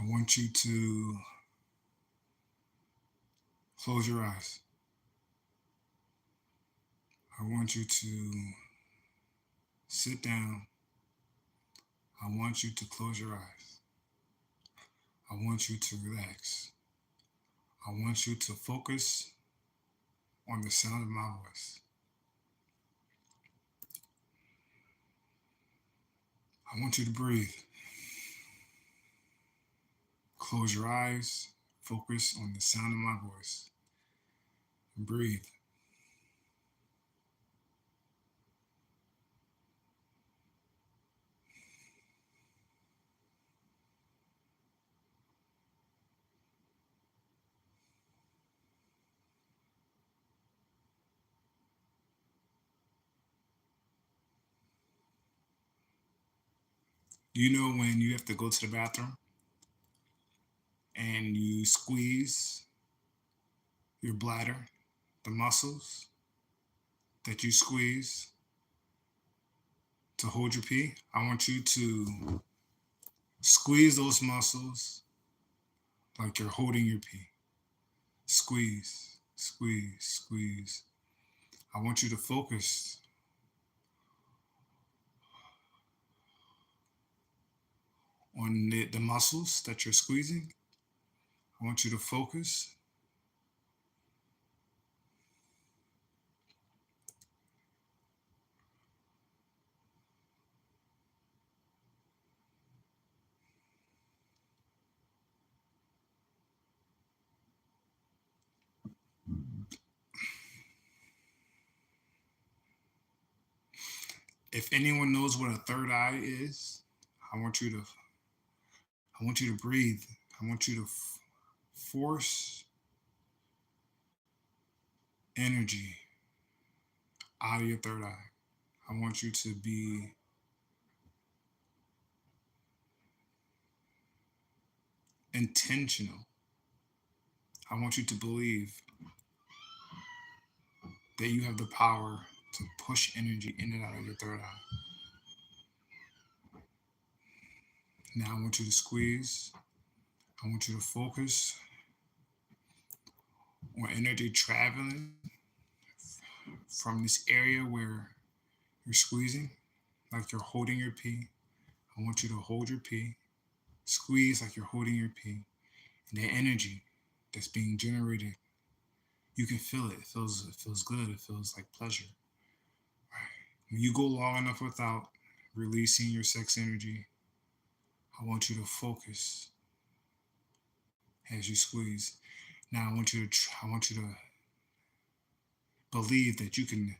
want you to close your eyes. I want you to sit down. I want you to close your eyes. I want you to relax. I want you to focus on the sound of my voice. I want you to breathe. Close your eyes. Focus on the sound of my voice. And breathe. You know when you have to go to the bathroom and you squeeze your bladder, the muscles that you squeeze to hold your pee? I want you to squeeze those muscles like you're holding your pee. Squeeze, squeeze, squeeze. I want you to focus on the muscles that you're squeezing. I want you to focus. If anyone knows what a third eye is, I want you to I want you to breathe. I want you to force energy out of your third eye. I want you to be intentional. I want you to believe that you have the power to push energy in and out of your third eye. Now I want you to squeeze. I want you to focus on energy traveling from this area where you're squeezing, like you're holding your pee. I want you to hold your pee, squeeze like you're holding your pee, and the energy that's being generated, you can feel it. It feels good. It feels like pleasure. Right. When you go long enough without releasing your sex energy, I want you to focus as you squeeze. Now I want you to believe that you can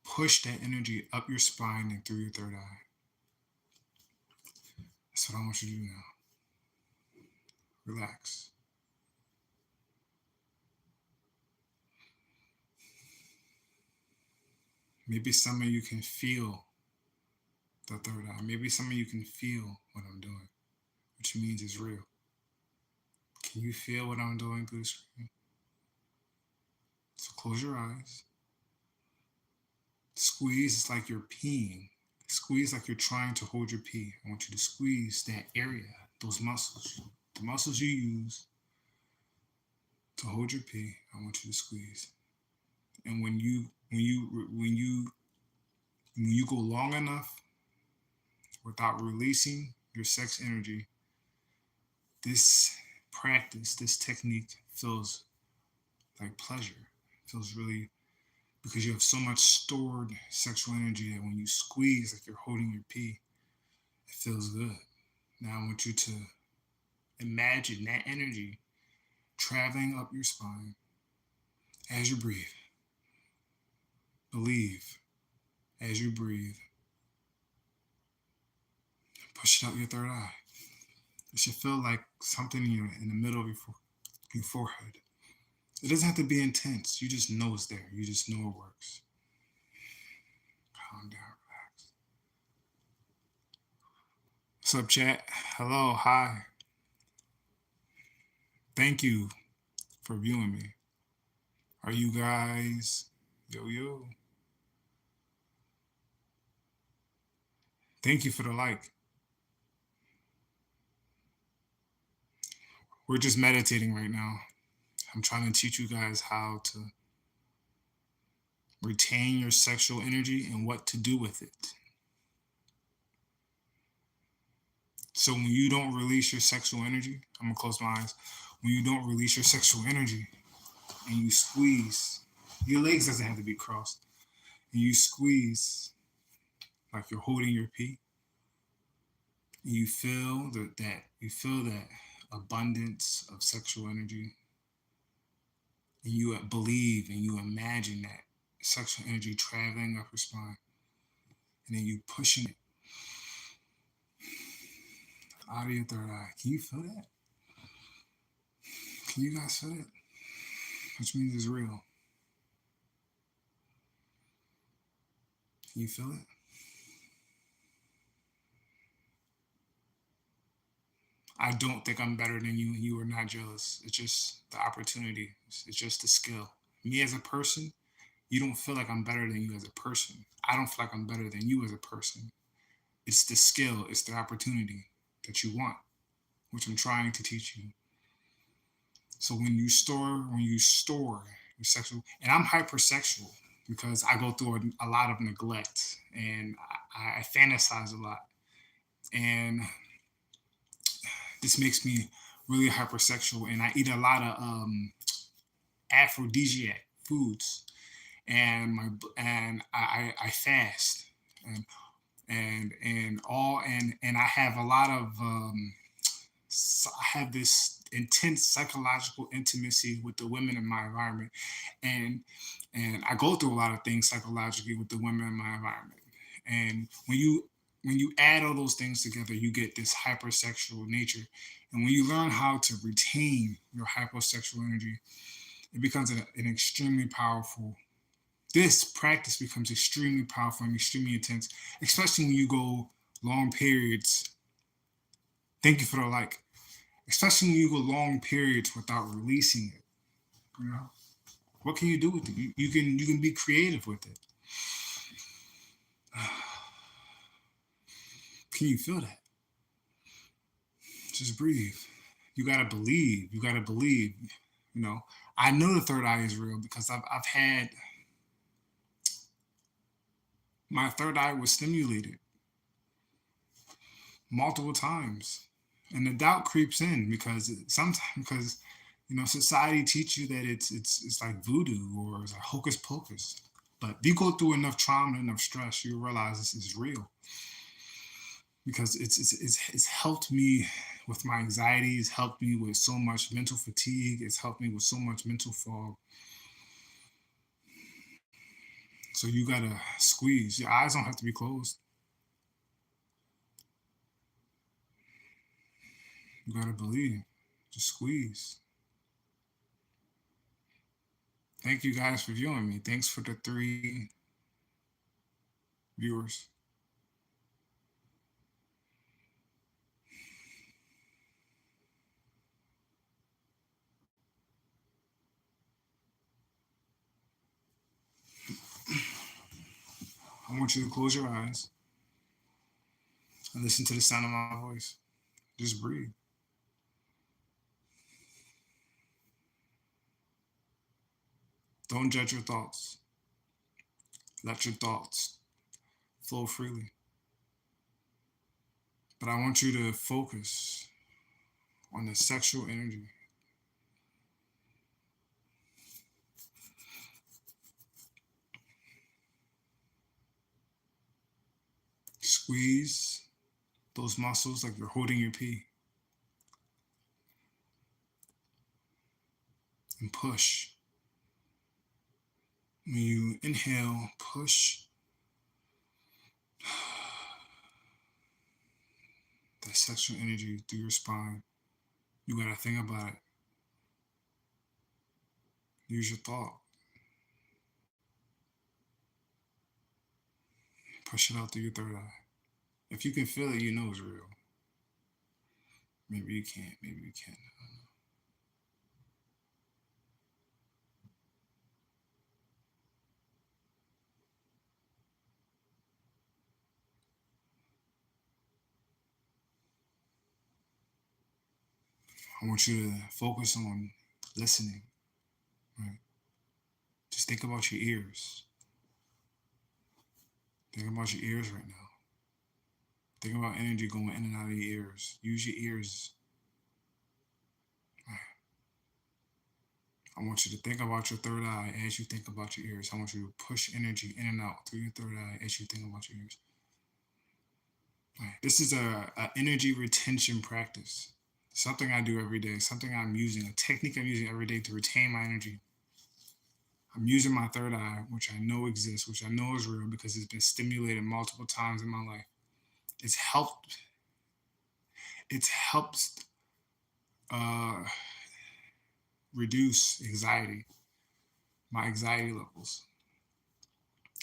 push that energy up your spine and through your third eye. That's what I want you to do now. Relax. Maybe some of you can feel the third eye. Maybe some of you can feel what I'm doing, which means it's real. Can you feel what I'm doing through the screen? So close your eyes. Squeeze is like you're peeing. Squeeze like you're trying to hold your pee. I want you to squeeze that area, those muscles, the muscles you use to hold your pee. I want you to squeeze. And when you go long enough without releasing your sex energy, this practice, this technique feels like pleasure. It feels really because you have so much stored sexual energy that when you squeeze like you're holding your pee, it feels good. Now I want you to imagine that energy traveling up your spine as you breathe. Believe as you breathe. Push it out your third eye. It should feel like something in the middle of your forehead. It doesn't have to be intense. You just know it's there. You just know it works. Calm down, relax. What's up, chat? Hello, hi. Thank you for viewing me. Are you guys? Yo, yo. Thank you for the like. We're just meditating right now. I'm trying to teach you guys how to retain your sexual energy and what to do with it. So when you don't release your sexual energy, I'm gonna close my eyes. When you don't release your sexual energy and you squeeze, your legs doesn't have to be crossed, and you squeeze like you're holding your pee, and you feel that abundance of sexual energy, and you believe and you imagine that sexual energy traveling up your spine, and then you pushing it out of your third eye. Can you feel that? Can you guys feel it? Which means it's real. Can you feel it? I don't think I'm better than you, and you are not jealous. It's just the opportunity. It's just the skill. Me as a person, you don't feel like I'm better than you as a person. I don't feel like I'm better than you as a person. It's the skill, it's the opportunity that you want, which I'm trying to teach you. So when you store your sexual, and I'm hypersexual because I go through a lot of neglect, and I fantasize a lot, and this makes me really hypersexual, and I eat a lot of aphrodisiac foods, and I fast, and I have a lot of I have this intense psychological intimacy with the women in my environment, and I go through a lot of things psychologically with the women in my environment. And when you add all those things together, you get this hypersexual nature. And when you learn how to retain your hypersexual energy, it becomes an extremely powerful. This practice becomes extremely powerful and extremely intense, especially when you go long periods. Thank you for the like. Especially when you go long periods without releasing it. You know, what can you do with it? You can be creative with it. Can you feel that? Just breathe. You gotta believe. You gotta believe. You know, I know the third eye is real because I've had my third eye was stimulated multiple times, and the doubt creeps in because sometimes because society teach you that it's like voodoo or it's like hocus pocus. But if you go through enough trauma, enough stress, you realize this is real because it's helped me with my anxiety. It's helped me with so much mental fatigue. It's helped me with so much mental fog. So you gotta squeeze. Your eyes don't have to be closed. You gotta believe. Just squeeze. Thank you guys for viewing me. Thanks for the 3 viewers. I want you to close your eyes and listen to the sound of my voice. Just breathe. Don't judge your thoughts. Let your thoughts flow freely. But I want you to focus on the sexual energy. Squeeze those muscles like you're holding your pee and push. When you inhale, push that sexual energy through your spine. You gotta think about it. Use your thought. Push it out through your third eye. If you can feel it, you know it's real. Maybe you can't. Maybe you can. I want you to focus on listening. Right? Just think about your ears. Think about your ears right now. Think about energy going in and out of your ears. Use your ears. I want you to think about your third eye as you think about your ears. I want you to push energy in and out through your third eye as you think about your ears. This is a energy retention practice. Something I do every day, something I'm using, a technique I'm using every day to retain my energy. I'm using my third eye, which I know exists, which I know is real because it's been stimulated multiple times in my life. It's helped. It's helped uh, reduce anxiety, my anxiety levels.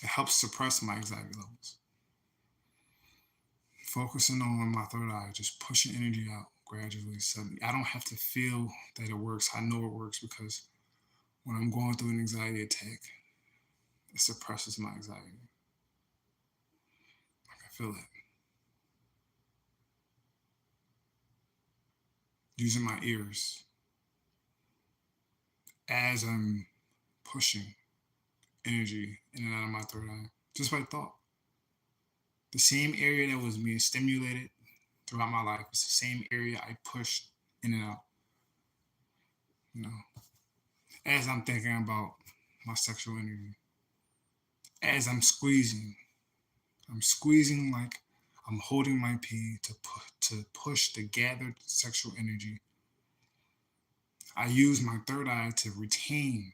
It helps suppress my anxiety levels. Focusing on my third eye, just pushing energy out gradually. Suddenly, I don't have to feel that it works. I know it works because when I'm going through an anxiety attack, it suppresses my anxiety. I can feel it. Using my ears as I'm pushing energy in and out of my third eye, just by thought. The same area that was being stimulated throughout my life is the same area I pushed in and out. You know, as I'm thinking about my sexual energy, as I'm squeezing like I'm holding my pee to push the gathered sexual energy. I use my third eye to retain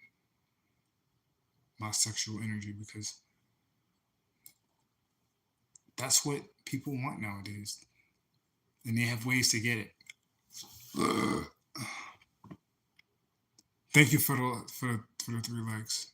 my sexual energy because that's what people want nowadays, and they have ways to get it. Thank you for the 3 likes.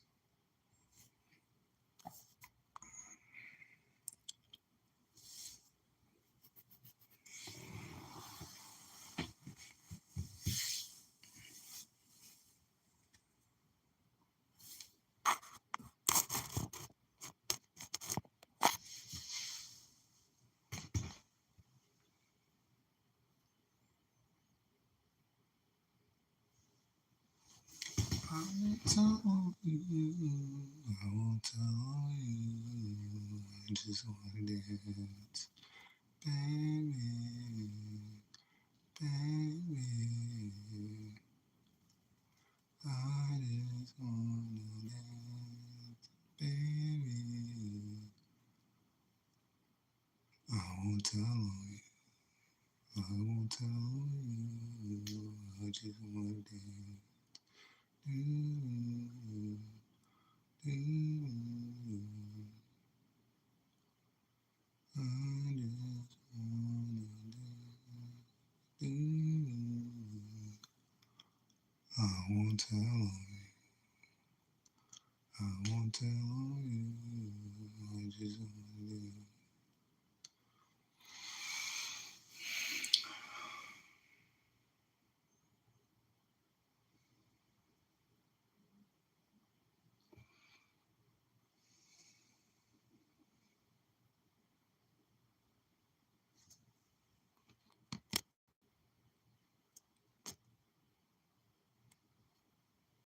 I won't tell you. I won't tell you. I just want to dance, baby, baby. I just want to dance, baby. I won't tell you. I won't tell you. I just want to dance. Do, do, do. I just wanna do. I won't tell you. I won't tell you. I just wanna do.